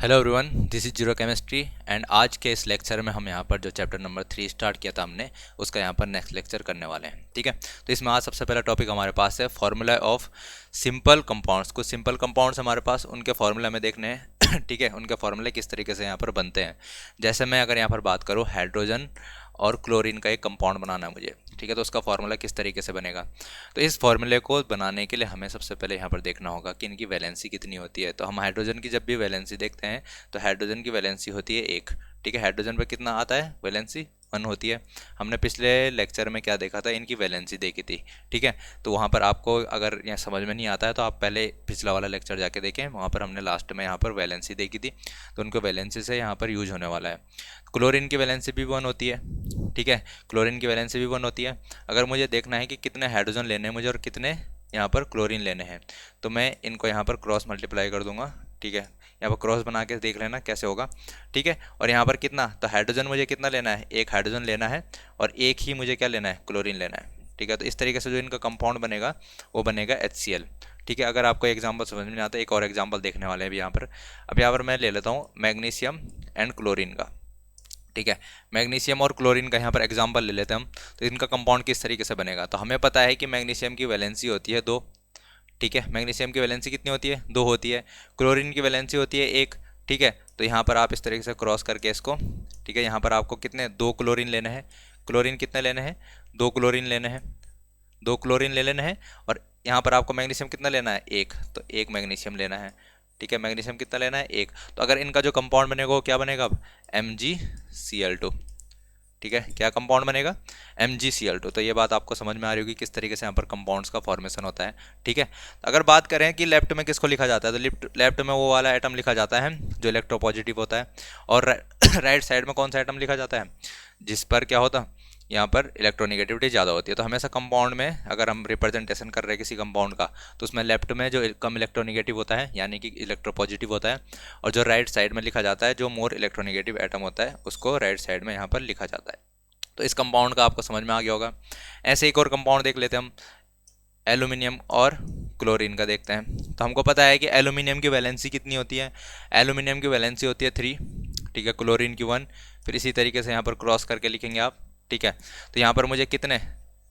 Hello everyone, this is zero chemistry and आज के इस लेक्चर में हम यहाँ पर जो चैप्टर नंबर 3 स्टार्ट किया था हमने उसका यहाँ पर नेक्स्ट लेक्चर करने वाले हैं। ठीक है, तो इसमें आज सबसे पहला टॉपिक हमारे पास है फॉर्मूला ऑफ सिंपल कंपाउंड्स। कुछ सिंपल कंपाउंड्स हमारे पास उनके फॉर्मूला में देखने हैं। ठीक है, उनके फॉर्मूले किस तरीके से यहाँ पर बनते हैं। जैसे मैं अगर यहाँ पर बात करूँ हाइड्रोजन और क्लोरीन का एक कंपाउंड बनाना है मुझे, ठीक है, तो उसका फॉर्मूला किस तरीके से बनेगा। तो इस फॉर्मूले को बनाने के लिए हमें सबसे पहले यहाँ पर देखना होगा कि इनकी वैलेंसी कितनी होती है। तो हम हाइड्रोजन की जब भी वैलेंसी देखते हैं तो हाइड्रोजन की वैलेंसी होती है 1। ठीक है, हाइड्रोजन पर कितना आता है वैलेंसी 1 होती है। हमने पिछले लेक्चर में क्या देखा था, इनकी वैलेंसी देखी थी। ठीक है, तो वहाँ पर आपको अगर यहाँ समझ में नहीं आता है तो आप पहले पिछला वाला लेक्चर जाके देखें, वहाँ पर हमने लास्ट में यहाँ पर वैलेंसी देखी थी। तो उनको वैलेंसी से यहाँ पर यूज होने वाला है। क्लोरीन की वैलेंसी भी 1 होती है। ठीक है, क्लोरीन की वैलेंसी भी 1 होती है। अगर मुझे देखना है कि कितने हाइड्रोजन लेने हैं मुझे और कितने यहाँ पर क्लोरीन लेने हैं, तो मैं इनको यहाँ पर क्रॉस मल्टीप्लाई कर दूंगा। ठीक है, यहाँ पर क्रॉस बना के देख लेना कैसे होगा। ठीक है, और यहाँ पर कितना, तो हाइड्रोजन मुझे कितना लेना है, एक हाइड्रोजन लेना है और एक ही मुझे क्या लेना है, क्लोरीन लेना है। ठीक है, तो इस तरीके से जो इनका कंपाउंड बनेगा वो बनेगा HCl। ठीक है, अगर आपको एग्जाम्पल समझ में नहीं आता, एक और एग्जाम्पल देखने वाले हैं अभी यहाँ पर। अब यहाँ पर मैं ले लेता हूँ मैग्नीशियम एंड क्लोरीन का। ठीक है, मैग्नीशियम और क्लोरीन का यहाँ पर एग्जाम्पल ले लेते हैं हम। तो इनका कंपाउंड किस तरीके से बनेगा, तो हमें पता है कि मैग्नीशियम की वैलेंसी होती है 2। ठीक है, मैग्नीशियम की वैलेंसी कितनी होती है, 2 होती है। क्लोरीन की वैलेंसी होती है 1। ठीक है, तो यहाँ पर आप इस तरीके से क्रॉस करके इसको, ठीक है, यहाँ पर आपको कितने 2 क्लोरीन लेने हैं। क्लोरीन कितने लेने हैं, 2 क्लोरीन लेने हैं, 2 क्लोरीन ले लेने हैं। और यहाँ पर आपको मैग्नीशियम कितना लेना है, 1, तो 1 मैग्नीशियम लेना है। ठीक है, मैग्नीशियम कितना लेना है, 1। तो अगर इनका जो कंपाउंड बनेगा वो क्या बनेगा अब, MgCl2। ठीक है, क्या कंपाउंड बनेगा, MgCl2। तो ये बात आपको समझ में आ रही होगी किस तरीके से यहाँ पर कंपाउंड्स का फॉर्मेशन होता है। ठीक है, अगर बात करें कि लेफ्ट में किसको लिखा जाता है, तो लेफ्ट में वो वाला एटम लिखा जाता है जो इलेक्ट्रोपॉजिटिव होता है, और राइट साइड में कौन सा एटम लिखा जाता है, जिस पर क्या होता, यहाँ पर इलेक्ट्रोनिगेटिविटी ज़्यादा होती है। तो हमेशा कंपाउंड में अगर हम रिप्रेजेंटेशन कर रहे हैं किसी कंपाउंड का, तो उसमें लेफ्ट में जो कम इलेक्ट्रोनिगेटिव होता है यानी कि इलेक्ट्रोपॉजिटिव होता है, और जो राइट साइड में लिखा जाता है जो मोर इलेक्ट्रोनिगेटिव एटम होता है उसको राइट साइड में यहाँ पर लिखा जाता है। तो इस कंपाउंड का आपको समझ में आ गया होगा। ऐसे एक और कंपाउंड देख लेते हैं हम, एल्यूमिनियम और क्लोरीन का देखते हैं। तो हमको पता है कि एल्यूमिनियम की वैलेंसी कितनी होती है, एल्यूमिनियम की वैलेंसी होती है 3। ठीक है, क्लोरीन की 1। फिर इसी तरीके से यहाँ पर क्रॉस करके लिखेंगे आप। ठीक है, तो यहाँ पर मुझे कितने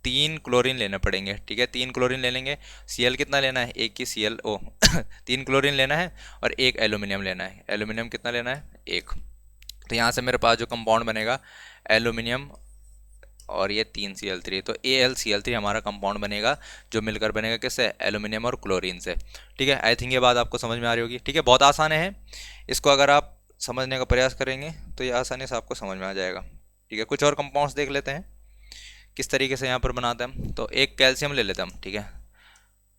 3 क्लोरीन लेने पड़ेंगे। ठीक है, 3 क्लोरीन ले लेंगे। Cl कितना लेना है, एक की ClO 3 क्लोरीन लेना है और एक एल्यूमिनियम लेना है। एल्यूमिनियम कितना लेना है, 1। तो यहाँ से मेरे पास जो कंपाउंड बनेगा एल्यूमिनियम और ये 3Cl3, तो AlCl3 हमारा कंपाउंड बनेगा जो मिलकर बनेगा किससे, एल्यूमिनियम और क्लोरीन से। ठीक है, आई थिंक ये बात आपको समझ में आ रही होगी। ठीक है, बहुत आसान है, इसको अगर आप समझने का प्रयास करेंगे तो ये आसानी से आपको समझ में आ जाएगा। ठीक है, कुछ और कंपाउंड्स देख लेते हैं किस तरीके से यहाँ पर बनाते हैं हम। तो एक कैल्शियम ले लेते हैं हम। ठीक है,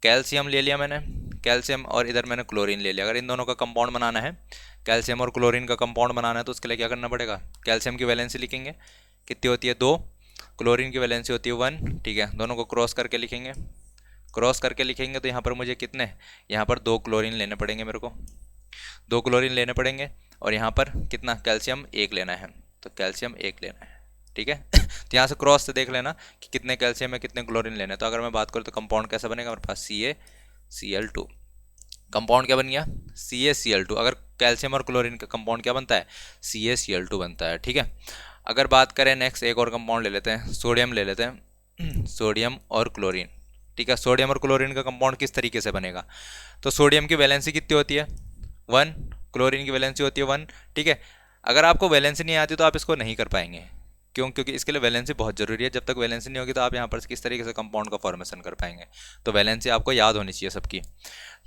कैल्शियम ले लिया मैंने, कैल्शियम और इधर मैंने क्लोरीन ले लिया। अगर इन दोनों का कंपाउंड बनाना है, कैल्शियम और क्लोरीन का कंपाउंड बनाना है, तो उसके लिए क्या करना पड़ेगा, कैल्शियम की वैलेंसी लिखेंगे, कितनी होती है 2। क्लोरीन की वैलेंसी होती है 1। ठीक है, दोनों को क्रॉस करके लिखेंगे, क्रॉस करके लिखेंगे तो यहाँ पर मुझे कितने, यहाँ पर 2 क्लोरीन लेने पड़ेंगे मेरे को, 2 क्लोरीन लेने पड़ेंगे। और यहाँ पर कितना, कैल्शियम 1 लेना है, तो कैल्शियम 1 लेना है। ठीक है तो यहाँ से क्रॉस से देख लेना कि कितने कैल्शियम है कितने क्लोरीन लेने हैं। तो अगर मैं बात करूँ तो कंपाउंड कैसा बनेगा मेरे पास, CaCl2। कंपाउंड क्या बन गया, CaCl2। अगर कैल्शियम और क्लोरीन का कंपाउंड क्या बनता है, CaCl2 बनता है। ठीक है, अगर बात करें नेक्स्ट एक और कंपाउंड ले लेते हैं, सोडियम ले लेते हैं सोडियम और क्लोरीन। ठीक है, सोडियम और क्लोरीन का कंपाउंड किस तरीके से बनेगा, तो सोडियम की वैलेंसी कितनी होती है 1, क्लोरीन की वैलेंसी होती है 1। ठीक है, अगर आपको वैलेंसी नहीं आती तो आप इसको नहीं कर पाएंगे, क्यों, क्योंकि इसके लिए वैलेंसी बहुत जरूरी है। जब तक वैलेंसी नहीं होगी तो आप यहाँ पर किस तरीके से कंपाउंड का फॉर्मेशन कर पाएंगे। तो वैलेंसी आपको याद होनी चाहिए सबकी।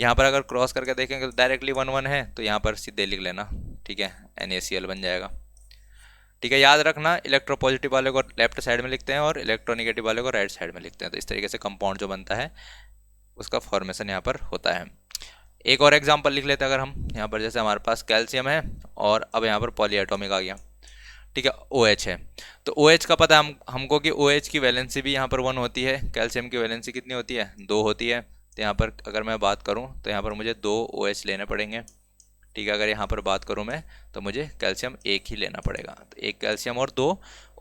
यहाँ पर अगर क्रॉस करके देखेंगे तो डायरेक्टली 1 1 है, तो यहाँ पर सीधे लिख लेना। ठीक है, NaCl बन जाएगा। ठीक है, याद रखना इलेक्ट्रोपॉजिटिव वाले को लेफ्ट साइड में लिखते हैं और इलेक्ट्रोनिगेटिव वाले को राइट साइड में लिखते हैं। तो इस तरीके से कंपाउंड जो बनता है उसका फॉर्मेशन यहाँ पर होता है। एक और एग्जांपल लिख लेते हैं अगर हम, यहाँ पर जैसे हमारे पास कैल्शियम है और अब यहाँ पर पॉलीएटॉमिक आ गया। ठीक है, OH है, तो OH का पता है हमको कि OH की वैलेंसी भी यहाँ पर 1 होती है। कैल्शियम की वैलेंसी कितनी होती है, 2 होती है। तो यहाँ पर अगर मैं बात करूँ तो यहाँ पर मुझे 2 OH लेने पड़ेंगे। ठीक है, अगर यहाँ पर बात करूँ मैं तो मुझे कैल्शियम 1 ही लेना पड़ेगा, तो 1 कैल्शियम और 2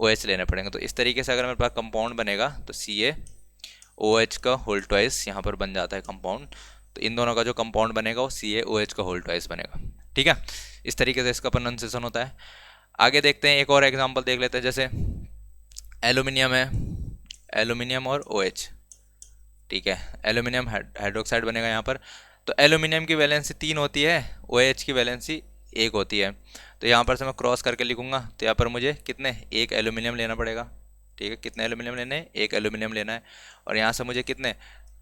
OH लेने पड़ेंगे। तो इस तरीके से अगर मेरे पास कंपाउंड बनेगा तो CaOH का होल ट्वाइस यहाँ पर बन जाता है कंपाउंड। तो इन दोनों का जो कंपाउंड बनेगा वो CaOH का होल ट्वाइस बनेगा। ठीक है, इस तरीके से इसका प्रोनाउंसिएशन होता है। आगे देखते हैं, एक और एग्जांपल देख लेते हैं। जैसे एल्यूमिनियम है, एल्यूमिनियम और OH, ठीक है, एल्यूमिनियम हाइड्रोक्साइड बनेगा यहाँ पर। तो एल्यूमिनियम की वैलेंसी 3 होती है, OH की वैलेंसी 1 होती है। तो यहाँ पर से मैं क्रॉस करके लिखूंगा, तो यहाँ पर मुझे कितने, एक एल्यूमिनियम लेना पड़ेगा, ठीक है, कितने एल्यूमिनियम लेने हैं, एक एल्यूमिनियम लेना है। और यहाँ से मुझे कितने,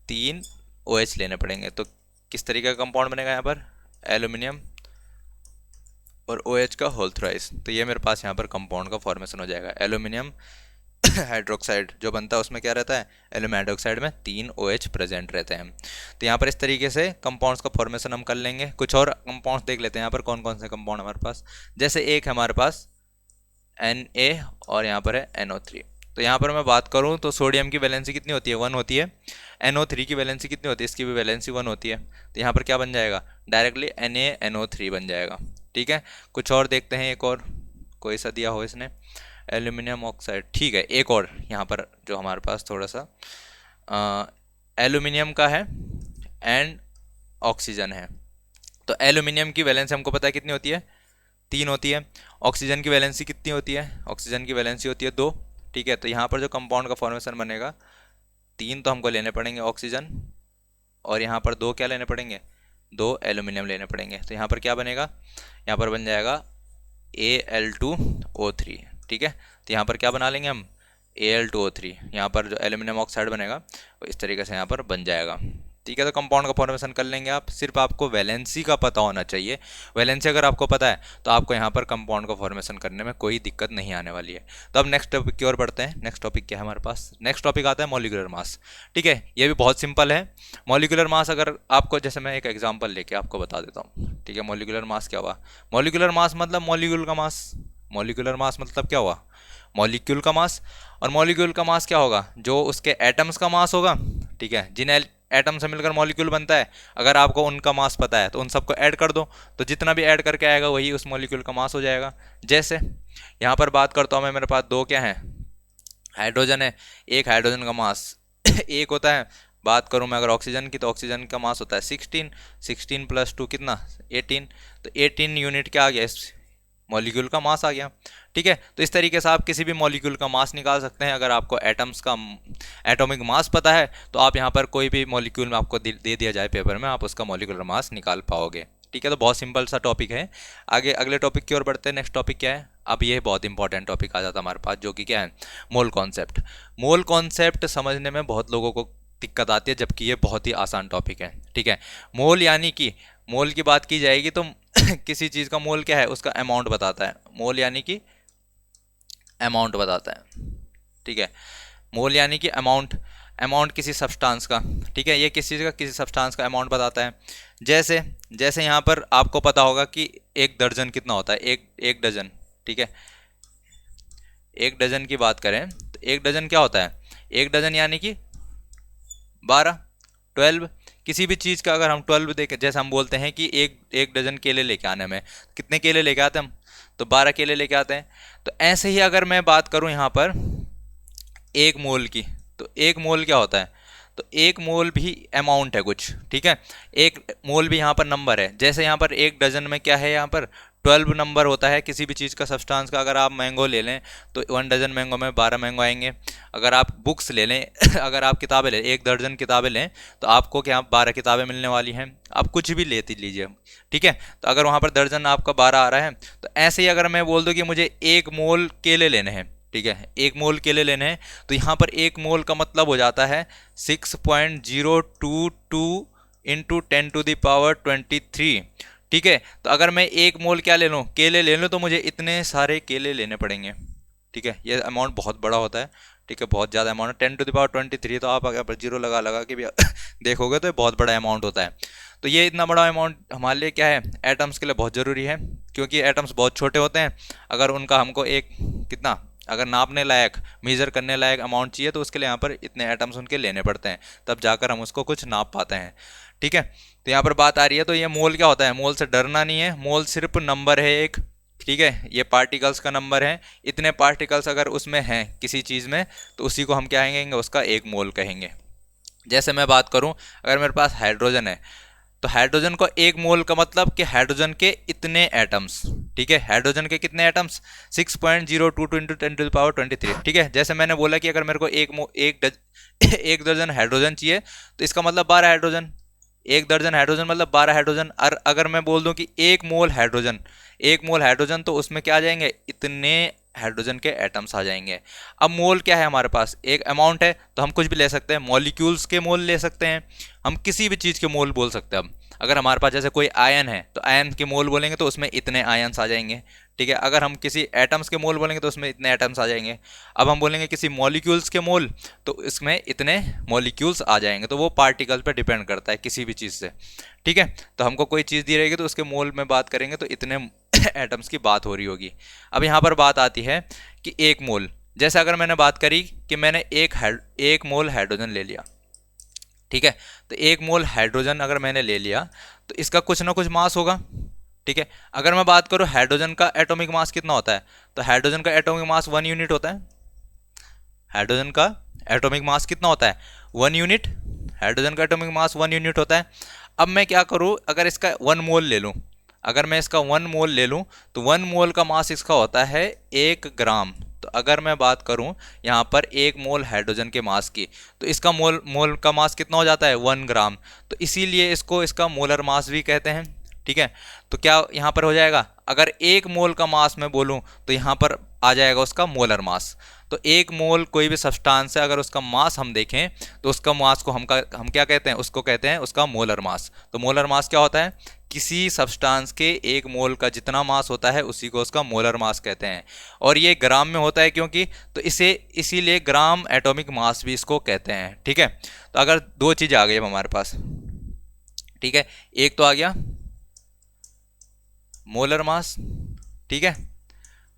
3 OH लेने पड़ेंगे। तो किस तरीके का कंपाउंड बनेगा यहाँ पर, एल्यूमिनियम और OH का होल थ्राइस। तो ये मेरे पास यहाँ पर कंपाउंड का फॉर्मेशन हो जाएगा। एल्यूमिनियम हाइड्रोक्साइड जो बनता है उसमें क्या रहता है, एल्यूमिनियम हाइड्रोक्साइड में 3 OH प्रेजेंट रहते हैं। तो यहाँ पर इस तरीके से कंपाउंड्स का फॉर्मेशन हम कर लेंगे। कुछ और कंपाउंड्स देख लेते हैं यहाँ पर कौन कौन से कंपाउंड हमारे पास। जैसे एक है हमारे पास Na और यहाँ पर है NO3। तो यहाँ पर मैं बात करूँ तो सोडियम की वैलेंसी कितनी होती है, 1 होती है। NO3 की वैलेंसी कितनी होती है, इसकी भी वैलेंसी 1 होती है। तो यहाँ पर क्या बन जाएगा, डायरेक्टली NaNO3 बन जाएगा, ठीक है। कुछ और देखते हैं, एक और कोई सा दिया हो इसने, एल्यूमिनियम ऑक्साइड, ठीक है। एक और यहाँ पर जो हमारे पास थोड़ा सा एल्यूमिनियम का है एंड ऑक्सीजन है। तो एल्यूमिनियम की वैलेंसी हमको पता है कितनी होती है, 3 होती है। ऑक्सीजन की वैलेंसी कितनी होती है, ऑक्सीजन की वैलेंसी होती है 2, ठीक है। तो यहाँ पर जो कंपाउंड का फॉर्मेशन बनेगा, 3 तो हमको लेने पड़ेंगे ऑक्सीजन, और यहाँ पर 2 क्या लेने पड़ेंगे, 2 एल्यूमिनियम लेने पड़ेंगे। तो यहाँ पर क्या बनेगा, यहाँ पर बन जाएगा Al2O3, ठीक है। तो यहाँ पर क्या बना लेंगे हम, Al2O3। यहाँ पर जो एल्यूमिनियम ऑक्साइड बनेगा वो इस तरीके से यहाँ पर बन जाएगा, ठीक है। तो कंपाउंड का फॉर्मेशन कर लेंगे आप। सिर्फ आपको वैलेंसी का पता होना चाहिए। वैलेंसी अगर आपको पता है तो आपको यहाँ पर कंपाउंड का फॉर्मेशन करने में कोई दिक्कत नहीं आने वाली है। तो अब नेक्स्ट टॉपिक की ओर बढ़ते हैं। नेक्स्ट टॉपिक क्या है हमारे पास, नेक्स्ट टॉपिक आता है मॉलिक्यूलर मास, ठीक है। ये भी बहुत सिंपल है। मॉलिक्यूलर मास अगर आपको, जैसे मैं एक एग्जाम्पल लेके आपको बता देता हूँ, ठीक है। मॉलिक्यूलर मास क्या हुआ, मॉलिक्यूलर मास मतलब मॉलिक्यूल का मास। मॉलिक्यूलर मास मतलब क्या हुआ, मॉलिक्यूल का मास। और मॉलिक्यूल का मास क्या होगा, जो उसके एटम्स का मास होगा, ठीक है। जिन एटम से मिलकर मॉलिक्यूल बनता है, अगर आपको उनका मास पता है तो उन सबको ऐड कर दो, तो जितना भी ऐड करके आएगा वही उस मॉलिक्यूल का मास हो जाएगा। जैसे यहाँ पर बात करता हूँ मैं, मेरे पास 2 क्या है, हाइड्रोजन है। एक हाइड्रोजन का मास 1 होता है। बात करूँ मैं अगर ऑक्सीजन की, तो ऑक्सीजन का मास होता है 16, 16 + 2 कितना, 18। तो 18 यूनिट क्या आ गया, इस मॉलिक्यूल का मास आ गया, ठीक है। तो इस तरीके से आप किसी भी मॉलिक्यूल का मास निकाल सकते हैं। अगर आपको एटम्स का एटॉमिक मास पता है तो आप यहाँ पर कोई भी मॉलिक्यूल में आपको दे दिया जाए पेपर में, आप उसका मॉलिक्यूलर मास निकाल पाओगे, ठीक है। तो बहुत सिंपल सा टॉपिक है। आगे अगले टॉपिक की ओर बढ़ते हैं। नेक्स्ट टॉपिक क्या है, अब ये बहुत इंपॉर्टेंट टॉपिक आ जाता है हमारे पास, जो कि क्या है, मोल कॉन्सेप्ट। मोल कॉन्सेप्ट समझने में बहुत लोगों को दिक्कत आती है, जबकि ये बहुत ही आसान टॉपिक है, ठीक है। मोल यानी कि, मोल की बात की जाएगी तो किसी चीज़ का मोल क्या है, उसका अमाउंट बताता है। मोल यानी कि अमाउंट बताता है, ठीक है। मोल यानी कि अमाउंट, अमाउंट किसी सब्सटेंस का, ठीक है। ये किसी चीज़ का, किसी सब्सटेंस का अमाउंट बताता है। जैसे जैसे यहाँ पर आपको पता होगा कि 1 दर्जन कितना होता है, एक डजन, ठीक है। 1 डजन की बात करें तो 1 डजन क्या होता है, 1 डजन यानी कि 12, 12। किसी भी चीज़ का अगर हम 12 देखें, जैसे हम बोलते हैं कि एक डजन केले लेके आने में, कितने केले लेके आते हैं हम, तो 12 केले लेके आते हैं। तो ऐसे ही अगर मैं बात करूं यहाँ पर 1 मोल की, तो 1 मोल क्या होता है, तो 1 मोल भी अमाउंट है कुछ, ठीक है। 1 मोल भी यहाँ पर नंबर है। जैसे यहाँ पर 1 डजन में क्या है, यहाँ पर 12 नंबर होता है किसी भी चीज़ का, सब्सटेंस का। अगर आप मैंगो ले लें तो 1 डजन मैंगो में 12 मैंगो आएंगे। अगर आप बुक्स ले लें अगर आप किताबें लें, 1 दर्जन किताबें लें, तो आपको क्या 12 किताबें मिलने वाली हैं। आप कुछ भी लेती लीजिए, ठीक है। तो अगर वहाँ पर दर्जन आपका 12 आ रहा है, तो ऐसे ही अगर मैं बोल दूँ कि मुझे 1 मोल केले लेने हैं, ठीक है, 1 मोल केले लेने हैं, तो यहाँ पर 1 मोल का मतलब हो जाता है 6.022 × 10⁻23, ठीक है। तो अगर मैं 1 मोल क्या ले लूँ, केले ले लूँ, तो मुझे इतने सारे केले लेने पड़ेंगे, ठीक है। ये अमाउंट बहुत बड़ा होता है, ठीक है, बहुत ज़्यादा अमाउंट है। 10⁻23, तो आप अगर जीरो लगा लगा के भी देखोगे तो बहुत बड़ा अमाउंट होता है। तो ये इतना बड़ा अमाउंट हमारे लिए क्या है, एटम्स के लिए बहुत ज़रूरी है, क्योंकि एटम्स बहुत छोटे होते हैं। अगर उनका हमको एक कितना, अगर नापने लायक, मेज़र करने लायक अमाउंट चाहिए, तो उसके लिए यहाँ पर इतने एटम्स उनके लेने पड़ते हैं, तब जाकर हम उसको कुछ नाप पाते हैं, ठीक है। तो यहाँ पर बात आ रही है, तो ये मोल क्या होता है, मोल से डरना नहीं है। मोल सिर्फ नंबर है एक, ठीक है। ये पार्टिकल्स का नंबर है। इतने पार्टिकल्स अगर उसमें हैं किसी चीज़ में, तो उसी को हम क्या कहेंगे, उसका 1 मोल कहेंगे। जैसे मैं बात करूं, अगर मेरे पास हाइड्रोजन है, तो हाइड्रोजन को एक मोल का मतलब कि हाइड्रोजन के इतने एटम्स, ठीक है, हाइड्रोजन के कितने एटम्स 6.022 इंटू 10⁻23, ठीक है। जैसे मैंने बोला कि अगर मेरे को एक दर्जन हाइड्रोजन चाहिए तो इसका मतलब 12 हाइड्रोजन, एक दर्जन हाइड्रोजन मतलब 12 हाइड्रोजन। और अगर मैं बोल दूं कि एक मोल हाइड्रोजन तो उसमें क्या आ जाएंगे, इतने हाइड्रोजन के एटम्स आ जाएंगे। अब मोल क्या है हमारे पास, एक अमाउंट है, तो हम कुछ भी ले सकते हैं, मॉलिक्यूल्स के मोल ले सकते हैं, हम किसी भी चीज़ के मोल बोल सकते हैं। अब अगर हमारे पास जैसे कोई आयन है तो आयन के मोल बोलेंगे तो उसमें इतने आयन्स आ जाएंगे, ठीक है। अगर हम किसी एटम्स के मोल बोलेंगे तो उसमें इतने एटम्स आ जाएंगे। अब हम बोलेंगे किसी मॉलिक्यूल्स के मोल तो इसमें इतने मॉलिक्यूल्स आ जाएंगे। तो वो पार्टिकल पे डिपेंड करता है किसी भी चीज़ से, ठीक है। तो हमको कोई चीज़ दी रहेगी तो उसके मोल में बात करेंगे तो इतने एटम्स की बात हो रही होगी। अब यहाँ पर बात आती है कि एक मोल, जैसे अगर मैंने बात करी कि मैंने एक मोल हाइड्रोजन ले लिया, ठीक है। तो एक मोल हाइड्रोजन अगर मैंने ले लिया तो इसका कुछ ना कुछ मास होगा, ठीक है। अगर मैं बात करूं हाइड्रोजन का एटॉमिक मास कितना होता है, तो हाइड्रोजन का एटॉमिक मास 1 यूनिट होता है। हाइड्रोजन का एटॉमिक मास कितना होता है, 1 यूनिट। हाइड्रोजन का एटॉमिक मास 1 यूनिट होता है। अब मैं क्या करूं, अगर इसका 1 मोल ले लूं, अगर मैं इसका 1 मोल ले लूं तो 1 मोल का मास इसका होता है 1 ग्राम। तो अगर मैं बात करूं यहाँ पर 1 मोल हाइड्रोजन के मास की, तो इसका मोल का मास कितना हो जाता है 1 ग्राम। तो इसीलिए इसको इसका मोलर मास भी कहते हैं, ठीक है। तो क्या यहाँ पर हो जाएगा, अगर 1 मोल का मास मैं बोलूँ तो यहाँ पर आ जाएगा उसका मोलर मास। तो 1 मोल कोई भी सब्सटेंस है, अगर उसका मास हम देखें तो उसका मास को हम क्या कहते हैं, उसको कहते हैं उसका मोलर मास। तो मोलर मास क्या होता है, किसी सब्सटेंस के 1 मोल का जितना मास होता है उसी को उसका मोलर मास कहते हैं। और ये ग्राम में होता है क्योंकि, तो इसीलिए ग्राम एटॉमिक मास भी इसको कहते हैं, ठीक है। तो अगर 2 चीज़ें आ गई अब हमारे पास, ठीक है, एक तो आ गया मोलर मास, ठीक है,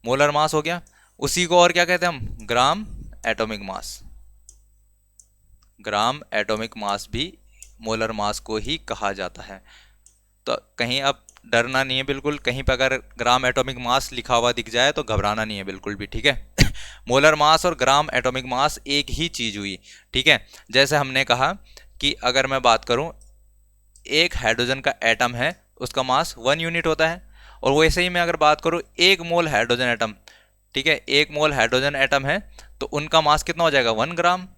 मोलर मास हो गया, उसी को और क्या कहते हैं हम, gram atomic mass. Gram atomic mass भी मोलर मास को ही कहा जाता है। तो कहीं अब डरना नहीं है बिल्कुल, कहीं पर अगर ग्राम एटॉमिक मास लिखा हुआ दिख जाए तो घबराना नहीं है बिल्कुल भी, ठीक है। मोलर मास और ग्राम एटॉमिक मास एक ही चीज़ हुई, ठीक है। जैसे हमने कहा कि अगर मैं बात करूं एक हाइड्रोजन का एटम है उसका मास 1 यूनिट होता है, और वैसे ही मैं अगर बात करूं 1 मोल हाइड्रोजन एटम, ठीक है, 1 मोल हाइड्रोजन एटम है तो उनका मास कितना हो जाएगा 1 ग्राम।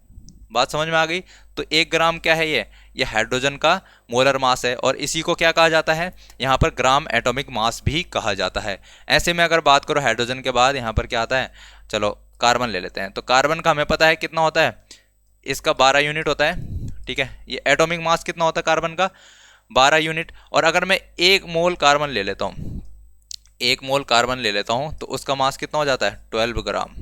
बात समझ में आ गई। तो 1 ग्राम क्या है, ये हाइड्रोजन का मोलर मास है, और इसी को क्या कहा जाता है, यहाँ पर ग्राम एटॉमिक मास भी कहा जाता है। ऐसे में अगर बात करो हाइड्रोजन के बाद यहाँ पर क्या आता है, चलो कार्बन ले लेते हैं। तो कार्बन का हमें पता है कितना होता है, इसका 12 यूनिट होता है, ठीक है। ये एटॉमिक मास कितना होता है कार्बन का, 12 यूनिट। और अगर मैं 1 मोल कार्बन ले लेता हूँ, 1 मोल कार्बन ले लेता हूँ तो उसका मास कितना हो जाता है 12 ग्राम,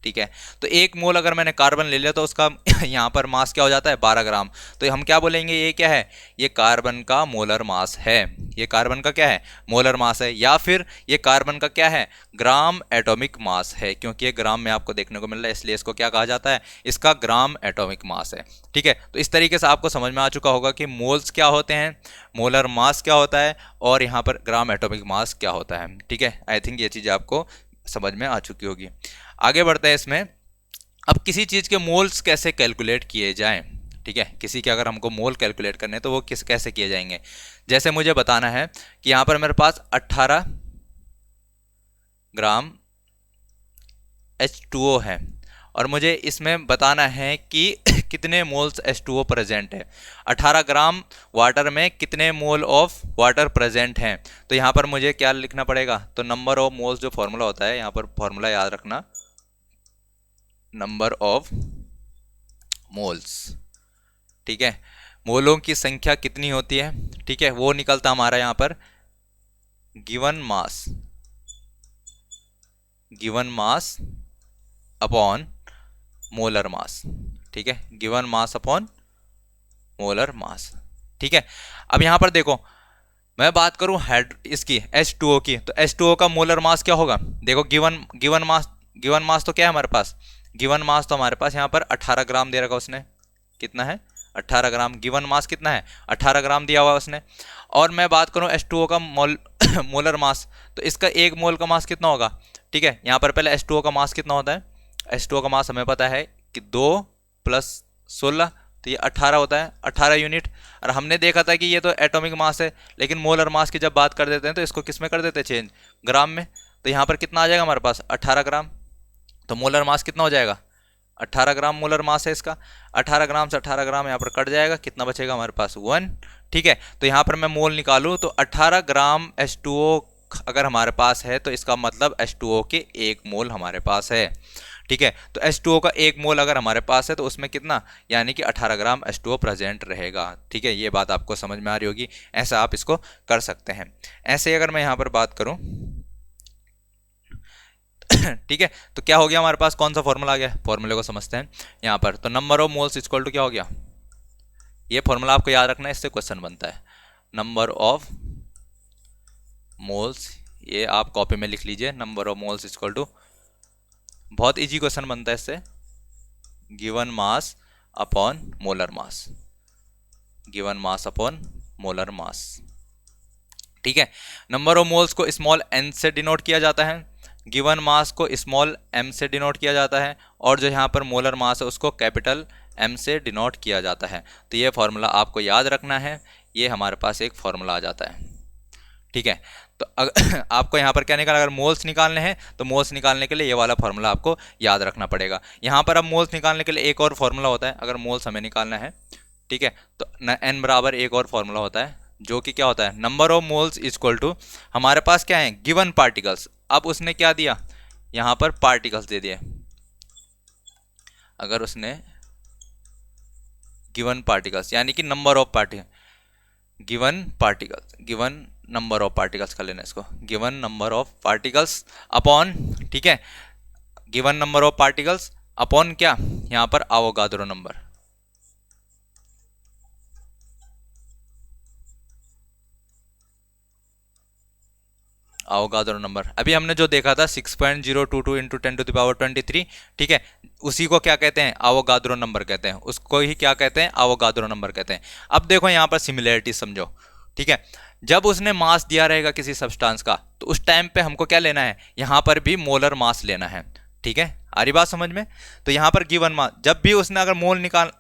ठीक है। तो 1 मोल अगर मैंने कार्बन ले लिया तो उसका यहाँ पर मास क्या हो जाता है 12 ग्राम। तो हम क्या बोलेंगे, ये क्या है, ये कार्बन का मोलर मास है। ये कार्बन का क्या है, मोलर मास है, या फिर ये कार्बन का क्या है, ग्राम एटॉमिक मास है, क्योंकि ये ग्राम में आपको देखने को मिल रहा है इसलिए इसको क्या कहा जाता है, इसका ग्राम एटॉमिक मास है, ठीक है। तो इस तरीके से आपको समझ में आ चुका होगा कि मोल्स क्या होते हैं, मोलर मास क्या होता है, और यहाँ पर ग्राम एटॉमिक मास क्या होता है, ठीक है। आई थिंक ये चीज़ आपको समझ में आ चुकी होगी। आगे बढ़ते हैं इसमें। अब किसी चीज़ के मोल्स कैसे कैलकुलेट किए जाएं, ठीक है, किसी के अगर हमको मोल कैलकुलेट करने हैं तो वो कैसे किए जाएंगे। जैसे मुझे बताना है कि यहाँ पर मेरे पास 18 ग्राम H2O है, और मुझे इसमें बताना है कि कितने मोल्स H2O प्रेजेंट है। 18 ग्राम वाटर में कितने मोल ऑफ वाटर प्रेजेंट हैं। तो यहाँ पर मुझे क्या लिखना पड़ेगा, तो नंबर ऑफ मोल्स जो फॉर्मूला होता है, यहाँ पर फॉर्मूला याद रखना, नंबर ऑफ मोल्स, ठीक है, मोलों की संख्या कितनी होती है, ठीक है, वो निकलता हमारा यहाँ पर given mass upon molar mass, ठीक है, given mass upon molar mass, ठीक है। अब यहां पर देखो मैं बात करूं इसकी H2O की, तो H2O का मोलर मास क्या होगा, देखो गिवन मास तो क्या है हमारे पास, गिवन मास तो हमारे पास यहाँ पर 18 ग्राम दे रखा उसने, कितना है 18 ग्राम, गिवन मास कितना है 18 ग्राम दिया हुआ उसने। और मैं बात करूं H2O का मोलर मास, तो इसका 1 मोल का मास कितना होगा, ठीक है। यहाँ पर पहले H2O का मास कितना होता है, H2O का मास हमें पता है कि 2 + 16 तो ये 18 होता है, 18 यूनिट। और हमने देखा था कि ये तो एटॉमिक मास है, लेकिन मोलर मास की जब बात कर देते हैं तो इसको किस में कर देते हैं चेंज, ग्राम में। तो यहाँ पर कितना आ जाएगा हमारे पास 18 ग्राम। तो मोलर मास कितना हो जाएगा, 18 ग्राम मोलर मास है इसका। 18 ग्राम से 18 ग्राम यहाँ पर कट जाएगा, कितना बचेगा हमारे पास 1। ठीक है, तो यहाँ पर मैं मोल निकालूँ तो 18 ग्राम H2O अगर हमारे पास है तो इसका मतलब H2O के 1 मोल हमारे पास है। ठीक है, तो H2O का 1 मोल अगर हमारे पास है तो उसमें कितना, यानी कि 18 ग्राम H2O प्रेजेंट रहेगा। ठीक है, ये बात आपको समझ में आ रही होगी, ऐसा आप इसको कर सकते हैं। ऐसे अगर मैं यहाँ पर बात करूँ ठीक है, तो क्या हो गया हमारे पास, कौन सा फॉर्मूला आ गया, फॉर्मूले को समझते हैं यहाँ पर। तो number of moles equal to क्या हो गया, ये फॉर्मूला आपको याद रखना है, इससे क्वेश्चन बनता है। नंबर ऑफ मोल्स, ये आप कॉपी में लिख लीजिए, number of moles equal to, बहुत इजी क्वेश्चन बनता है इससे, given mass upon molar mass, given mass upon molar mass. ठीक है, नंबर ऑफ मोल्स को स्मॉल n से डिनोट किया जाता है, गिवन मास को स्मॉल m से डिनोट किया जाता है, और जो यहाँ पर मोलर मास है उसको कैपिटल M से डिनोट किया जाता है। तो ये फॉर्मूला आपको याद रखना है, ये हमारे पास एक फॉर्मूला आ जाता है। ठीक है, तो आपको यहाँ पर क्या निकालना, अगर मोल्स निकालने हैं तो मोल्स निकालने के लिए ये वाला फॉर्मूला आपको याद रखना पड़ेगा। यहाँ पर अब मोल्स निकालने के लिए एक और फॉर्मूला होता है, अगर मोल्स हमें निकालना है, ठीक है, तो n बराबर एक और फॉर्मूला होता है, जो कि क्या होता है, number of moles equal to, हमारे पास क्या है, गिवन पार्टिकल्स। अब उसने क्या दिया, यहाँ पर पार्टिकल्स दे दिए। अगर उसने गिवन पार्टिकल्स यानी कि number of given particles, given number of particles कर लेना इसको, given number of particles upon, ठीक है, given number of particles upon क्या, यहाँ पर आवोगाद्रो नंबर। आवोगाद्रो नंबर अभी हमने जो देखा था 6.022 इंटू 10⁻23, ठीक है, उसी को क्या कहते हैं, आवोगाद्रो नंबर कहते हैं, उसको ही क्या कहते हैं, आवोगाद्रो नंबर कहते हैं। अब देखो यहाँ पर सिमिलरिटी समझो। ठीक है, जब उसने मास दिया रहेगा किसी सब्सटेंस का तो उस टाइम पे हमको क्या लेना है, यहाँ पर भी मोलर मास लेना है। ठीक है, आ रही बात समझ में। तो यहाँ पर गिवन मास, जब भी उसने अगर मोल निकाल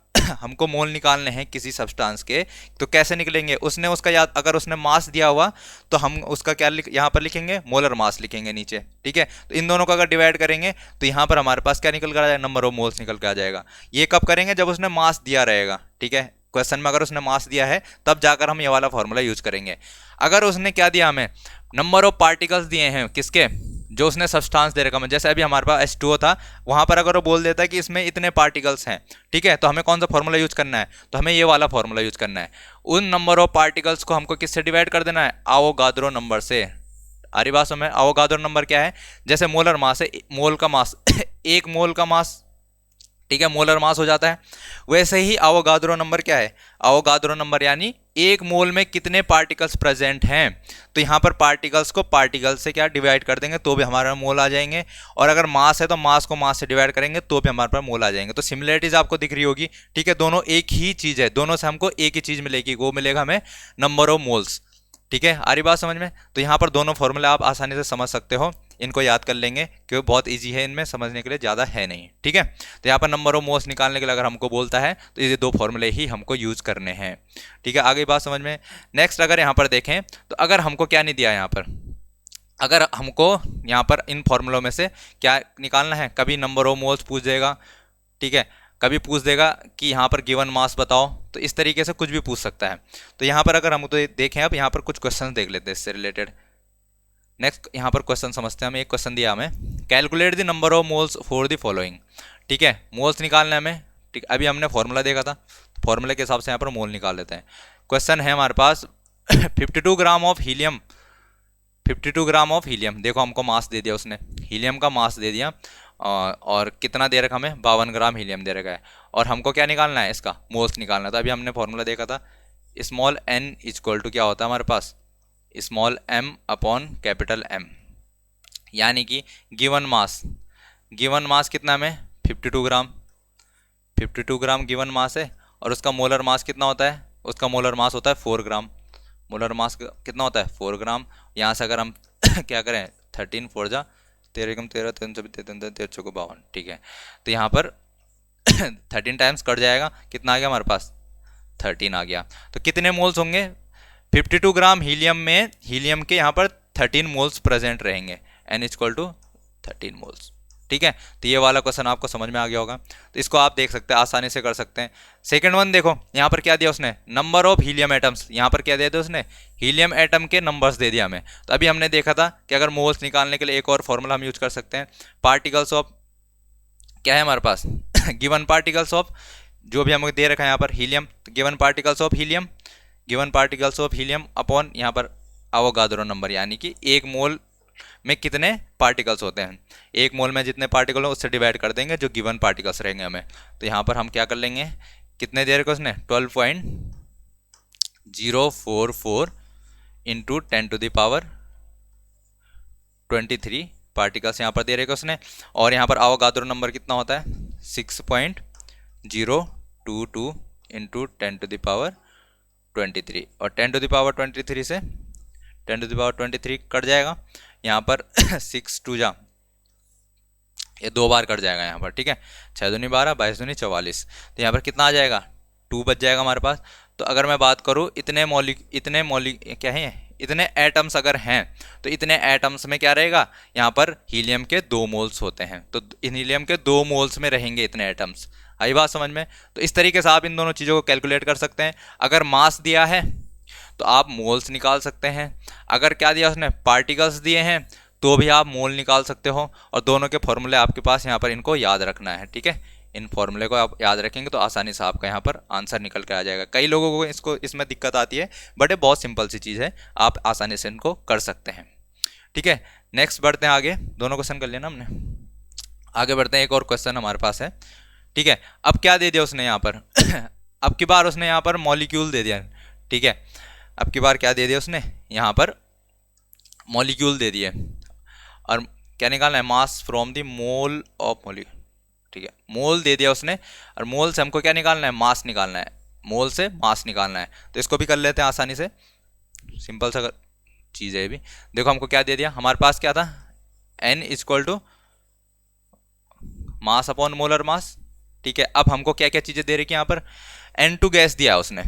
हमको मोल निकालने हैं किसी सब्सटेंस के, तो कैसे निकलेंगे, उसने उसका याद, अगर उसने मास दिया हुआ तो हम उसका क्या यहाँ पर लिखेंगे, मोलर मास लिखेंगे नीचे। ठीक है, तो इन दोनों को अगर डिवाइड करेंगे तो यहाँ पर हमारे पास क्या निकल कर आ जाएगा, नंबर ऑफ मोल्स निकल के आ जाएगा। ये कब करेंगे, जब उसने मास दिया रहेगा। ठीक है, क्वेश्चन में अगर उसने मास दिया है तब जाकर हम ये वाला फॉर्मूला यूज करेंगे। अगर उसने क्या दिया, हमें नंबर ऑफ पार्टिकल्स दिए हैं, किसके, जो उसने सब्सटेंस दे रखा है, जैसे अभी हमारे पास H2O था, वहां पर अगर वो बोल देता है कि इसमें इतने पार्टिकल्स हैं, ठीक है, तो हमें कौन सा फॉर्मूला यूज करना है, तो हमें ये वाला फॉर्मूला यूज करना है। उन नंबर ऑफ पार्टिकल्स को हमको किससे डिवाइड कर देना है, आवोगाद्रो नंबर से। आरी बात समझ में, आवोगाद्रो नंबर क्या है, जैसे मोलर मास है, मोल का मास एक मोल का मास, ठीक है, मोलर मास हो जाता है, वैसे ही आवोगाद्रो नंबर क्या है, आवोगाद्रो नंबर यानी एक मोल में कितने पार्टिकल्स प्रेजेंट हैं। तो यहाँ पर पार्टिकल्स को पार्टिकल्स से क्या डिवाइड कर देंगे तो भी हमारे मोल आ जाएंगे, और अगर मास है तो मास को मास से डिवाइड करेंगे तो भी हमारे पास मोल आ जाएंगे। तो सिमिलरिटीज आपको दिख रही होगी। ठीक है, दोनों एक ही चीज़ है, दोनों से हमको एक ही चीज़ मिलेगी, वो मिलेगा हमें नंबर ऑफ मोल्स। ठीक है, आ रही बात समझ में। तो यहाँ पर दोनों फॉर्मूले आप आसानी से समझ सकते हो, इनको याद कर लेंगे क्योंकि बहुत इजी है, इनमें समझने के लिए ज़्यादा है नहीं। ठीक है, तो यहाँ पर नंबर ऑफ मोल्स निकालने के लिए अगर हमको बोलता है तो ये दो फॉर्मूले ही हमको यूज करने हैं। ठीक है, आगे बात समझ में। नेक्स्ट अगर यहाँ पर देखें तो अगर हमको क्या नहीं दिया, यहाँ पर अगर हमको यहाँ पर इन फॉर्मूलों में से क्या निकालना है, कभी नंबर ऑफ मोल्स पूछ देगा, ठीक है, कभी पूछ देगा कि यहाँ पर गिवन मास बताओ, तो इस तरीके से कुछ भी पूछ सकता है। तो यहाँ पर अगर हम तो देखें, अब यहाँ पर कुछ क्वेश्चन देख लेते हैं इससे रिलेटेड। नेक्स्ट यहाँ पर क्वेश्चन समझते हैं, हमें एक क्वेश्चन दिया हमें, calculate the number of moles for the following. ठीक है, मोल्स निकालना है हमें। ठीक, अभी हमने फॉर्मूला देखा था, फॉर्मूले के हिसाब से यहाँ पर मोल निकाल लेते हैं। क्वेश्चन है हमारे पास 52 gram of helium, 52 gram of helium, देखो हमको मास दे दिया उसने, हीलियम का मास दे दिया, और कितना दे रखा हमें, 52 ग्राम हीलियम दे रखा है, और हमको क्या निकालना है, इसका मोल्स निकालना था। अभी हमने फॉर्मूला देखा था, स्मॉल n इक्वल टू क्या होता है हमारे पास, small m upon capital M, यानी कि गिवन मास कितना हमें 52 ग्राम, 52 ग्राम गिवन मास है, और उसका मोलर मास कितना होता है, उसका मोलर मास होता है 4 ग्राम, मोलर मास कितना होता है 4 ग्राम। यहाँ से अगर हम क्या करें, 13 4 जा 13 13 3 13 13 13 52, ठीक है, तो यहाँ पर 13 टाइम्स कट जाएगा, कितना आ गया हमारे पास 13 आ गया। तो कितने मोल्स होंगे 52 ग्राम हीलियम में, हीलियम के यहाँ पर 13 मोल्स प्रेजेंट रहेंगे, n इक्वल टू 13 मोल्स। ठीक है, तो ये वाला क्वेश्चन आपको समझ में आ गया होगा। तो इसको आप देख सकते हैं, आसानी से कर सकते हैं। सेकंड वन देखो, यहाँ पर क्या दिया उसने, नंबर ऑफ हीलियम एटम्स, यहाँ पर क्या दे दिया उसने, हीलियम एटम के नंबर्स दे दिया हमें। तो अभी हमने देखा था कि अगर मोल्स निकालने के लिए एक और फॉर्मूला हम यूज कर सकते हैं, पार्टिकल्स ऑफ, क्या है हमारे पास गिवन पार्टिकल्स ऑफ, जो भी हमें दे रखा है यहाँ पर helium, given particles of helium, given particles of helium upon यहाँ पर अवोगाद्रो नंबर, यानी कि एक मोल में कितने पार्टिकल्स होते हैं, एक मोल में जितने पार्टिकल हो उससे डिवाइड कर देंगे जो गिवन पार्टिकल्स रहेंगे हमें। तो यहाँ पर हम क्या कर लेंगे, कितने दे रखे उसने 12.044 इंटू 10⁻23 पार्टिकल्स यहाँ पर दे रखे उसने, और यहाँ पर अवोगाद्रो नंबर कितना होता है 6.022 इंटू 10⁻23, और 10⁻23 से 10⁻23 कट जाएगा यहाँ पर 6 2 जा, ये 2 बार कट जाएगा यहाँ पर। ठीक है, 6 दूनी 12, 22 दूनी 44, तो यहाँ पर कितना आ जाएगा 2 बच जाएगा हमारे पास। तो अगर मैं बात करूँ इतने क्या है, इतने एटम्स अगर हैं, तो इतने एटम्स में क्या रहेगा, यहाँ पर हीलियम के 2 मोल्स होते हैं, तो इन हीलियम के 2 मोल्स में रहेंगे इतने एटम्स। आई बात समझ में। तो इस तरीके से आप इन दोनों चीज़ों को कैलकुलेट कर सकते हैं। अगर मास दिया है तो आप मोल्स निकाल सकते हैं, अगर क्या दिया उसने पार्टिकल्स दिए हैं तो भी आप मोल निकाल सकते हो, और दोनों के फॉर्मूले आपके पास यहाँ पर, इनको याद रखना है। ठीक है, इन फॉर्मूले को आप याद रखेंगे तो आसानी से आपका यहाँ पर आंसर निकल कर आ जाएगा। कई लोगों को इसमें दिक्कत आती है, बट ये बहुत सिंपल सी चीज़ है, आप आसानी से इनको कर सकते हैं। ठीक है, नेक्स्ट बढ़ते हैं आगे, दोनों क्वेश्चन कर लिया ना हमने, आगे बढ़ते हैं। एक और क्वेश्चन हमारे पास है। ठीक है, अब क्या दे दिया उसने यहाँ पर अब की बार उसने यहाँ पर मॉलिक्यूल दे दिया। ठीक है, अब की बार क्या दे दिया उसने, यहाँ पर मॉलिक्यूल दे दिए, और क्या निकालना है, mass from the mole of molecule. ठीक है, मोल दे दिया उसने, और मोल से हमको क्या निकालना है, मास निकालना है, मोल से मास निकालना है। तो इसको भी कर लेते हैं आसानी से, सिंपल सा चीज़ है ये भी। देखो हमको क्या दे दिया, हमारे पास क्या था, n equal to mass upon molar mass. ठीक है, अब हमको क्या क्या चीज़ें दे रही है यहाँ पर, N2 गैस दिया है उसने,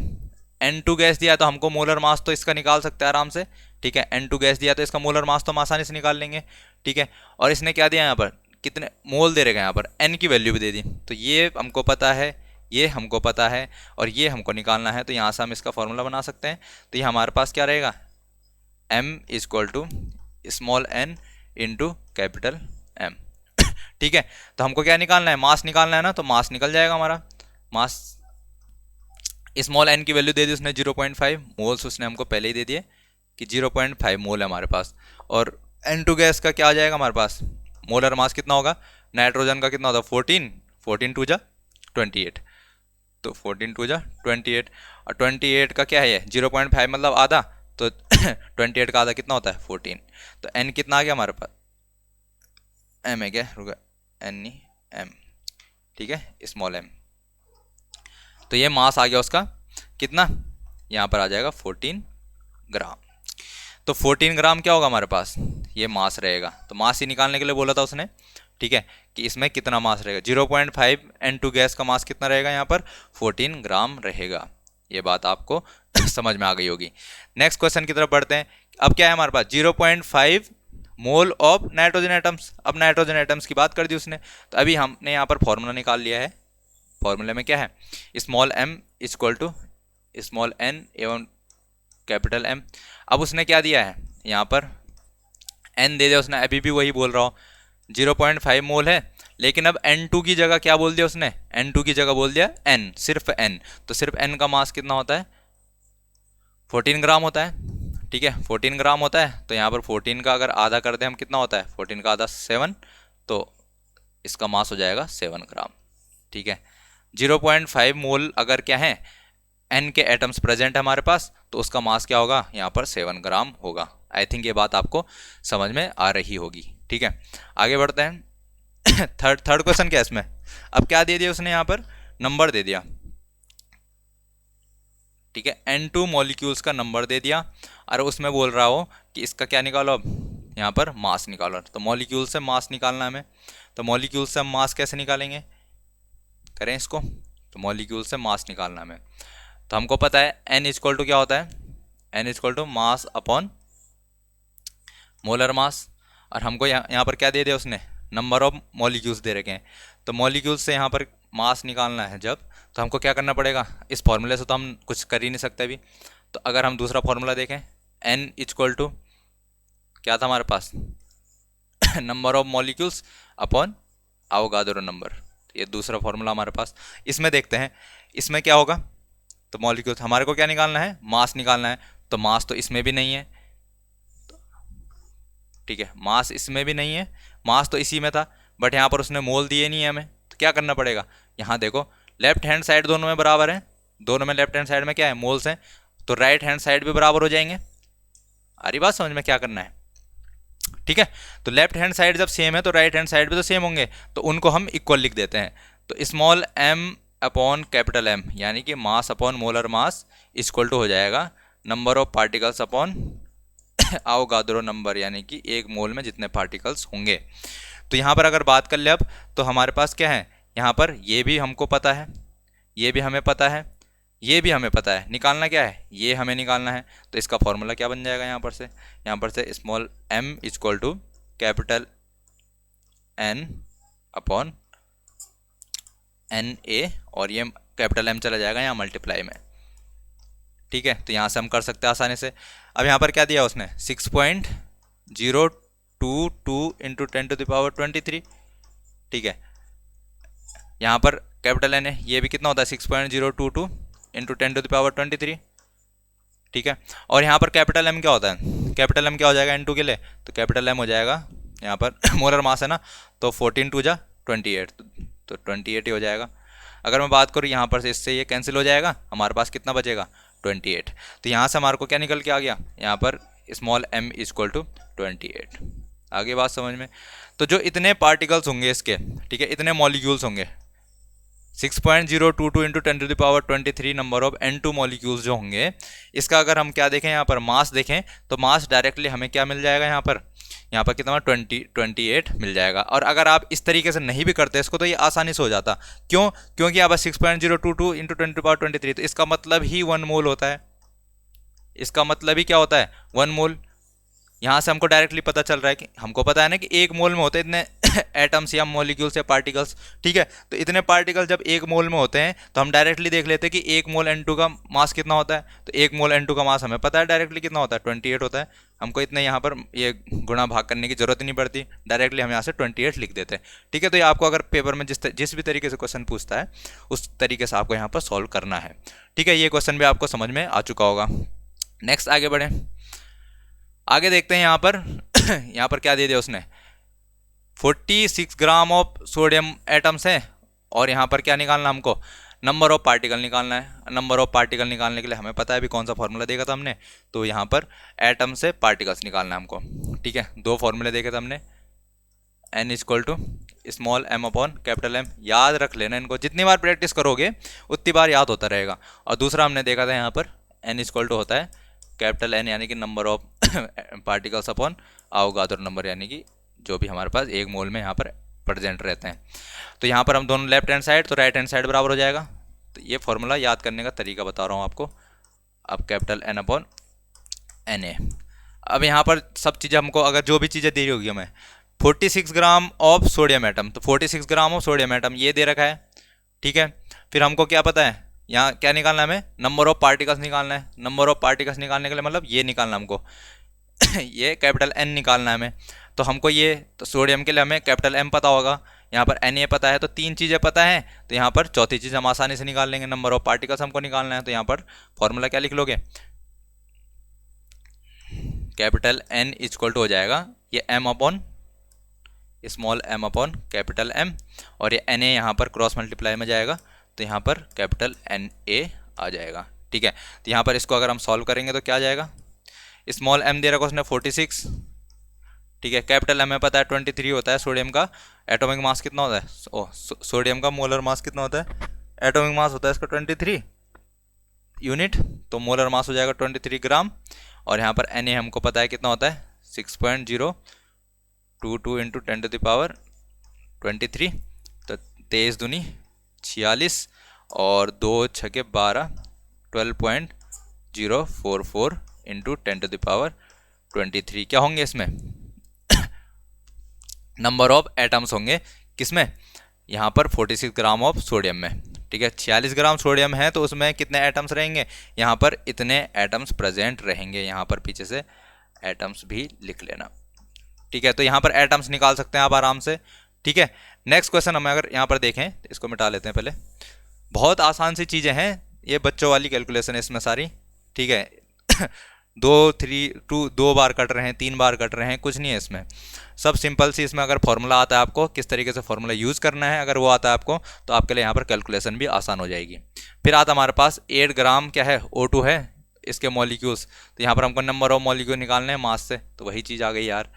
N2 गैस दिया तो हमको मोलर मास तो इसका निकाल सकते हैं आराम से। ठीक है, N2 गैस दिया तो इसका मोलर मास तो हम आसानी से निकाल लेंगे। ठीक है, और इसने क्या दिया यहाँ पर, कितने मोल दे रहेगा यहाँ पर, N की वैल्यू भी दे दी, तो ये हमको पता है, ये हमको पता है, और ये हमको निकालना है। तो यहाँ से हम इसका फॉर्मूला बना सकते हैं। तो ये हमारे पास क्या रहेगा, m equal to small n into capital M। ठीक है, तो हमको क्या निकालना है, मास निकालना है ना, तो मास निकल जाएगा हमारा। मास स्मॉल n की वैल्यू दे दी उसने 0.5, मोल्स उसने हमको पहले ही दे दिए कि 0.5 मोल है हमारे पास, और N2 गैस का क्या आ जाएगा हमारे पास, मोलर मास कितना होगा, नाइट्रोजन का कितना होता है 14 2 जा 28, तो 14 2 जा 28, और 28 का क्या है ये 0.5 मतलब आधा, तो 28 का आधा कितना होता है 14, तो n कितना आ गया हमारे पास, m है क्या, रुका n नहीं m। ठीक है, स्मॉल m, तो ये मास आ गया उसका कितना, यहाँ पर आ जाएगा 14 ग्राम। तो 14 ग्राम क्या होगा हमारे पास, ये मास रहेगा। तो मास ही निकालने के लिए बोला था उसने। ठीक है, कि इसमें कितना मास रहेगा, 0.5 N2 गैस का मास कितना रहेगा, यहाँ पर 14 ग्राम रहेगा। ये बात आपको समझ में आ गई होगी। नेक्स्ट क्वेश्चन की तरफ बढ़ते हैं। अब क्या है हमारे पास 0.5 मोल ऑफ नाइट्रोजन एटम्स। अब नाइट्रोजन एटम्स की बात कर दी उसने, तो अभी हमने यहाँ पर फॉर्मूला निकाल लिया है। फॉर्मूले में क्या है, small m equal to small n एवं कैपिटल M। अब उसने क्या दिया है, यहाँ पर n दे दिया उसने, अभी भी वही बोल रहा हूँ 0.5 मोल है, लेकिन अब N2 की जगह क्या बोल दिया उसने, N2 की जगह बोल दिया n, सिर्फ n। तो सिर्फ n का मास कितना होता है 14 ग्राम होता है। ठीक है, 14 ग्राम होता है, तो यहाँ पर 14 का अगर आधा कर दें हम, कितना होता है 14 का आधा 7, तो इसका मास हो जाएगा 7 ग्राम। ठीक है, 0.5 मोल अगर क्या है n के एटम्स प्रेजेंट है हमारे पास, तो उसका मास क्या होगा, यहाँ पर 7 ग्राम होगा। आई थिंक ये बात आपको समझ में आ रही होगी। ठीक है, आगे बढ़ते हैं। थर्ड क्वेश्चन क्या है इसमें, अब क्या दे दिया उसने, यहाँ पर नंबर दे दिया। ठीक है, N2 मॉलिक्यूल्स का नंबर दे दिया, और उसमें बोल रहा हो कि इसका क्या निकालो, अब यहाँ पर मास निकालो। तो मॉलिक्यूल से मास निकालना हमें, तो मॉलिक्यूल से हम मास कैसे निकालेंगे, करें इसको, तो मॉलिक्यूल से मास निकालना हमें। तो हमको पता है n इक्वल टू क्या होता है, n equal to mass upon molar mass. और हमको यहाँ पर क्या दे दिया उसने, नंबर ऑफ मॉलिक्यूल्स दे रखे हैं। तो मॉलिक्यूल्स से यहाँ पर मास निकालना है जब, तो हमको क्या करना पड़ेगा, इस फॉर्मूले से तो हम कुछ कर ही नहीं सकते अभी। तो अगर हम दूसरा फॉर्मूला देखें, n इक्वल टू क्या था हमारे पास, number of molecules upon Avogadro number. ये दूसरा फॉर्मूला हमारे पास। इसमें देखते हैं इसमें क्या होगा। तो मॉलिक्यूल्स हमारे को क्या निकालना है, मास निकालना है। तो मास तो इसमें भी नहीं है, ठीक है, मास इसमें भी नहीं है, मास तो इसी में था, बट यहाँ पर उसने मोल दिए नहीं है हमें। तो क्या करना पड़ेगा, यहाँ देखो लेफ्ट हैंड साइड दोनों में बराबर है, दोनों में लेफ्ट हैंड साइड में क्या है, मोल्स हैं, तो राइट हैंड साइड भी बराबर हो जाएंगे। आ रही बात समझ में क्या करना है, ठीक है। तो लेफ्ट हैंड साइड जब सेम है तो राइट हैंड साइड भी तो सेम होंगे, तो उनको हम इक्वल लिख देते हैं। तो small m upon capital M यानी कि mass upon molar mass equal to हो जाएगा number of particles upon Avogadro number, यानी कि एक मोल में जितने पार्टिकल्स होंगे। तो यहाँ पर अगर बात कर ले अब, तो हमारे पास क्या है, यहाँ पर ये भी हमको पता है, ये भी हमें पता है, ये भी हमें पता है, निकालना क्या है, ये हमें निकालना है। तो इसका फॉर्मूला क्या बन जाएगा, यहाँ पर से small m equal to capital N upon NA, और ये कैपिटल M चला जाएगा यहाँ मल्टीप्लाई में, ठीक है। तो यहाँ से हम कर सकते हैं आसानी से। अब यहाँ पर क्या दिया उसने, 6.022 इंटू 10⁻23, ठीक है। यहाँ पर कैपिटल N है, ये भी कितना होता है 6.022 इंटू 10⁻23, ठीक है। और यहाँ पर कैपिटल M क्या होता है, कैपिटल M क्या हो जाएगा N2 के लिए, तो कैपिटल M हो जाएगा यहाँ पर मोलर मास है ना, तो 14 2 जा 28, तो 28 ही हो जाएगा। अगर मैं बात करूँ यहाँ पर से, इससे ये कैंसिल हो जाएगा, हमारे पास कितना बचेगा 28। तो यहाँ से हमारे को क्या निकल के आ गया, यहाँ पर स्मॉल m इक्वल टू 28। आगे बात समझ में। तो जो इतने पार्टिकल्स होंगे इसके, ठीक है, इतने मॉलिक्यूल्स होंगे, 6.022 into 10⁻23 number of N2 molecules जो होंगे, इसका अगर हम क्या देखें, यहाँ पर मास देखें, तो मास डायरेक्टली हमें क्या मिल जाएगा, यहाँ पर कितना 28 मिल जाएगा। और अगर आप इस तरीके से नहीं भी करते इसको, तो ये आसानी से हो जाता, क्यों, क्योंकि यहाँ पर 6.022 इंटू 10⁻23, तो इसका मतलब ही 1 मोल होता है, इसका मतलब ही क्या होता है 1 मोल। यहाँ से हमको डायरेक्टली पता चल रहा है कि हमको पता है ना कि एक मोल में होते हैं इतने एटम्स या मॉलिक्यूल्स या पार्टिकल्स, ठीक है। तो इतने पार्टिकल जब एक मोल में होते हैं, तो हम डायरेक्टली देख लेते हैं कि एक मोल N2 का मास कितना होता है। तो एक मोल N2 का मास हमें पता है डायरेक्टली कितना होता है, 28 होता है। हमको इतने यहाँ पर ये गुणा भाग करने की जरूरत नहीं पड़ती, डायरेक्टली हम यहाँ से 28 लिख देते हैं, ठीक है। तो ये आपको अगर पेपर में जिस भी तरीके से क्वेश्चन पूछता है, उस तरीके से आपको यहाँ पर सॉल्व करना है, ठीक है। ये क्वेश्चन भी आपको समझ में आ चुका होगा। नेक्स्ट आगे बढ़े, आगे देखते हैं यहाँ पर यहाँ पर क्या दे दिया उसने, 46 ग्राम ऑफ सोडियम एटम्स है, और यहाँ पर क्या निकालना हमको, नंबर ऑफ पार्टिकल निकालना है। नंबर ऑफ पार्टिकल निकालने के लिए हमें पता है अभी कौन सा फॉर्मूला देखा था हमने, तो यहाँ पर एटम से पार्टिकल्स निकालना है हमको, ठीक है। 2 फॉर्मूले देखे थे हमने, n equal to small m upon capital M, याद रख लेना इनको, जितनी बार प्रैक्टिस करोगे उतनी बार याद होता रहेगा। और दूसरा हमने देखा था यहाँ पर n इक्वल टू होता है कैपिटल N यानी कि number of particles upon Avogadro number, यानी कि जो भी हमारे पास एक मोल में यहाँ पर प्रेजेंट रहते हैं। तो यहाँ पर हम दोनों लेफ्ट हैंड साइड तो राइट हैंड साइड बराबर हो जाएगा। तो ये फॉर्मूला याद करने का तरीका बता रहा हूँ आपको। अब कैपिटल N अपॉन Na, अब यहाँ पर सब चीज़ें हमको, अगर जो भी चीज़ें दी होगी हमें, 46 ग्राम ऑफ सोडियम एटम, तो 46 ग्राम ऑफ सोडियम एटम ये दे रखा है, ठीक है। फिर हमको क्या पता है, यहाँ क्या निकालना है हमें, नंबर ऑफ पार्टिकल्स निकालना है। नंबर ऑफ पार्टिकल्स निकालने के लिए मतलब ये निकालना हमको ये कैपिटल N निकालना है हमें। तो हमको ये, तो सोडियम के लिए हमें कैपिटल M पता होगा, यहाँ पर Na पता है, तो 3 चीज़ें पता है। तो यहाँ पर चौथी चीज़ हम आसानी से निकाल लेंगे, नंबर ऑफ पार्टिकल्स हमको निकालना है। तो यहाँ पर फॉर्मूला क्या लिख लोगे, कैपिटल N इक्वल टू हो जाएगा ये M upon small m upon capital M, और ये Na यहाँ पर क्रॉस मल्टीप्लाई में जाएगा, तो यहाँ पर कैपिटल Na आ जाएगा, ठीक है। तो यहाँ पर इसको अगर हम सॉल्व करेंगे तो क्या आ जाएगा, स्मॉल m दे रखा उसने 46, ठीक है। कैपिटल M में पता है 23 होता है सोडियम का एटॉमिक मास कितना होता है, सोडियम का मोलर मास कितना होता है, एटॉमिक मास होता है इसका 23 यूनिट, तो मोलर मास हो जाएगा 23 ग्राम। और यहाँ पर Na हमको पता है कितना होता है 6.022 इंटू 10⁻23, तो 23 दूनी 46 और 2 छके 12, 12.044 इंटू 10⁻23 क्या होंगे इसमें नंबर ऑफ एटम्स होंगे किसमें, यहाँ पर 46 ग्राम ऑफ सोडियम में। ठीक है, 46 ग्राम सोडियम है तो उसमें कितने एटम्स रहेंगे, यहाँ पर इतने एटम्स प्रेजेंट रहेंगे। यहाँ पर पीछे से एटम्स भी लिख लेना। ठीक है, तो यहाँ पर एटम्स निकाल सकते हैं आप आराम से। ठीक है, नेक्स्ट क्वेश्चन हम अगर यहाँ पर देखें, इसको मिटा लेते हैं पहले। बहुत आसान सी चीज़ें हैं, ये बच्चों वाली कैलकुलेशन है इसमें सारी। ठीक है 2 बार कट रहे हैं, 3 बार कट रहे हैं, कुछ नहीं है इसमें, सब सिंपल सी। इसमें अगर फॉर्मूला आता है आपको किस तरीके से फॉर्मूला यूज़ करना है, अगर वो आता है आपको तो आपके लिए यहाँ पर कैलकुलेशन भी आसान हो जाएगी। फिर आता हमारे पास 8 ग्राम क्या है O2 है, इसके मॉलिक्यूल्स, तो यहाँ पर हमको नंबर ऑफ मॉलिक्यूल निकालने हैं मास से, तो वही चीज़ आ गई यार।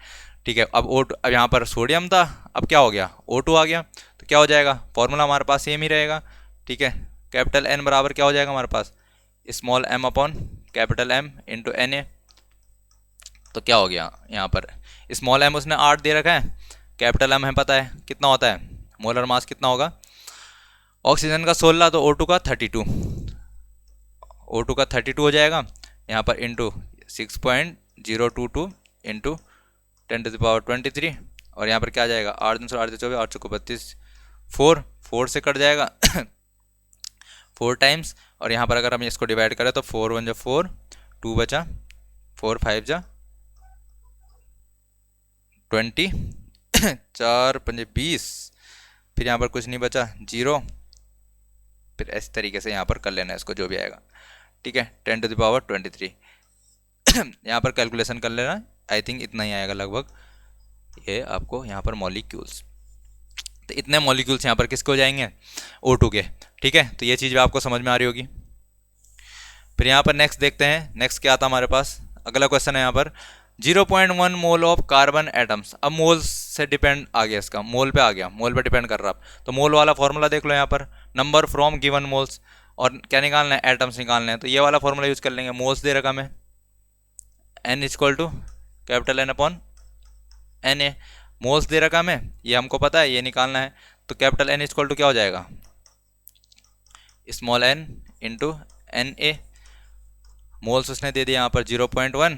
ठीक है, अब O2, अब यहाँ पर सोडियम था, अब क्या हो गया O2 आ गया, तो क्या हो जाएगा, फॉर्मूला हमारे पास सेम ही रहेगा। ठीक है, कैपिटल N बराबर क्या हो जाएगा हमारे पास, small m upon capital M into Na। तो क्या हो गया, यहाँ पर स्मॉल m उसने 8 दे रखा है, कैपिटल M है पता है कितना होता है, मोलर मास कितना होगा, ऑक्सीजन का 16 तो O2 का 32, O2 का 32 हो जाएगा यहाँ पर इंटू 6.022 इंटू 10⁻23, और यहाँ पर क्या आ जाएगा 8 3 8 24 8 को 32, 4 से कट जाएगा 4 टाइम्स, और यहाँ पर अगर हम इसको डिवाइड करें तो 4 1 जा 4, 2 बचा, 4 5 जा 20, 4 5 20, फिर यहाँ पर कुछ नहीं बचा 0, फिर इस तरीके से यहाँ पर कर लेना है इसको जो भी आएगा। ठीक है, 10⁻23 यहाँ पर कैलकुलेशन कर लेना, आई थिंक इतना ही आएगा लगभग ये आपको यहाँ पर मॉलिक्यूल्स। तो इतने मॉलिक्यूल्स यहाँ पर किसके हो जाएंगे, O2 के। ठीक है, तो ये चीज़ भी आपको समझ में आ रही होगी। फिर यहाँ पर नेक्स्ट देखते हैं, नेक्स्ट क्या आता हमारे पास, अगला क्वेश्चन है यहाँ पर 0.1 मोल ऑफ कार्बन एटम्स। अब मोल से डिपेंड आ गया, इसका मोल पे आ गया, मोल पे डिपेंड कर रहा है। तो मोल वाला फॉर्मूला देख लो यहाँ पर, नंबर फ्रॉम गिवन मोल्स, और क्या निकालना है, एटम्स निकालना है। तो ये वाला फॉर्मूला यूज कर लेंगे, मोल्स दे रखा हमें N equal to capital N upon Na, moles दे रखा हमें, ये हमको पता है, ये निकालना है। तो कैपिटल N इक्वल टू क्या हो जाएगा, small n into Na, moles उसने दे दिया यहाँ पर 0.1।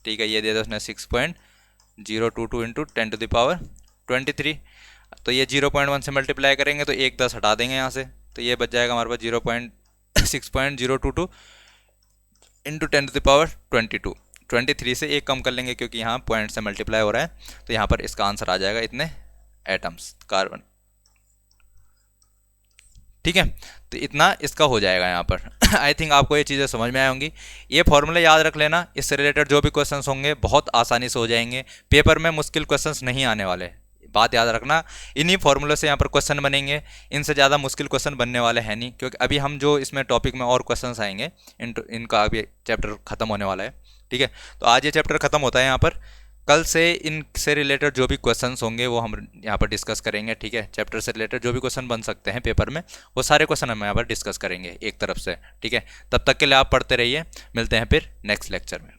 ठीक है, ये दे दिया उसने 6.022 इंटू 10⁻23। तो ये 0.1 से मल्टीप्लाई करेंगे तो 1 10 हटा देंगे यहाँ से, तो ये बच जाएगा हमारे पास 6.022 इंटू 10⁻22। 23 से 1 कम कर लेंगे क्योंकि यहाँ पॉइंट से मल्टीप्लाई हो रहा है, तो यहाँ पर इसका आंसर आ जाएगा इतने एटम्स कार्बन। ठीक है, तो इतना इसका हो जाएगा यहाँ पर। आई थिंक आपको ये चीज़ें समझ में आई होंगी। ये फॉर्मूले याद रख लेना, इससे रिलेटेड जो भी क्वेश्चंस होंगे बहुत आसानी से हो जाएंगे, पेपर में मुश्किल क्वेश्चंस नहीं आने वाले, बात याद रखना। इन्हीं फॉर्मूले से यहाँ पर क्वेश्चन बनेंगे, इनसे ज़्यादा मुश्किल क्वेश्चन बनने वाले हैं नहीं, क्योंकि अभी हम जो इसमें टॉपिक में और क्वेश्चंस आएंगे इनका अभी चैप्टर खत्म होने वाला है। ठीक है, तो आज ये चैप्टर खत्म होता है यहाँ पर, कल से इनसे रिलेटेड जो भी क्वेश्चंस होंगे वो हम यहाँ पर डिस्कस करेंगे। ठीक है, चैप्टर से रिलेटेड जो भी क्वेश्चन बन सकते हैं पेपर में, वो सारे क्वेश्चन हम यहाँ पर डिस्कस करेंगे एक तरफ से। ठीक है, तब तक के लिए आप पढ़ते रहिए, मिलते हैं फिर नेक्स्ट लेक्चर में।